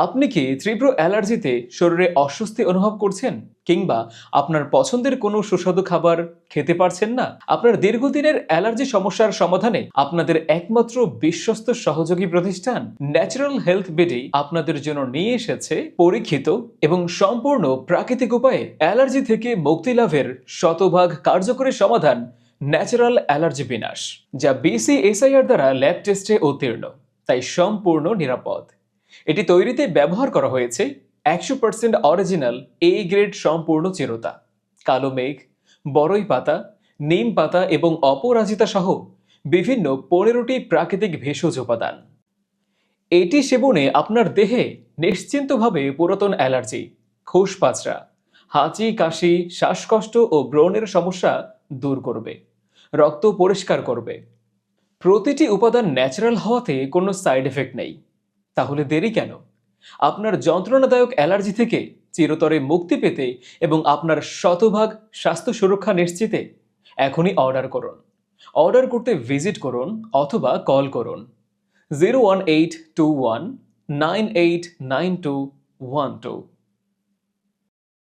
আপনি কি তীব্র অ্যালার্জিতে শরীরে অস্বস্তি অনুভব করছেন, কিংবা আপনার পছন্দের কোনো সুস্বাদু খাবার খেতে পারছেন না? আপনার দীর্ঘদিনের অ্যালার্জি সমস্যার সমাধানে আপনাদের একমাত্র বিশ্বস্ত সহযোগী প্রতিষ্ঠান ন্যাচারাল হেলথ বিডি আপনাদের জন্য নিয়ে এসেছে পরীক্ষিত এবং সম্পূর্ণ প্রাকৃতিক উপায়ে অ্যালার্জি থেকে মুক্তি লাভের শতভাগ কার্যকরী সমাধান ন্যাচারাল অ্যালার্জি বিনাশ, যা BCSIR দ্বারা ল্যাব টেস্টে উত্তীর্ণ, তাই সম্পূর্ণ নিরাপদ। এটি তৈরিতে ব্যবহার করা হয়েছে 100% অরিজিনাল গ্রেড সম্পূর্ণ চিরতা, কালো মেঘ, বড়ই পাতা, নিম পাতা এবং অপরাজিতা সহ বিভিন্ন 15টি প্রাকৃতিক ভেষজ উপাদান। এটি সেবনে আপনার দেহে নিশ্চিন্তভাবে পুরাতন অ্যালার্জি, খোসপাঁচড়া, হাঁচি, কাশি, শ্বাসকষ্ট ও ব্রণের সমস্যা দূর করবে, রক্ত পরিষ্কার করবে। প্রতিটি উপাদান ন্যাচারাল হওয়াতে কোনো সাইড এফেক্ট নেই। তাহলে দেরি কেন? আপনার যন্ত্রণাদায়ক অ্যালার্জি থেকে চিরতরে মুক্তি পেতে এবং আপনার শতভাগ স্বাস্থ্য সুরক্ষা নিশ্চিতে এখনই অর্ডার করুন। অর্ডার করতে ভিজিট করুন অথবা কল করুন 01821 989212।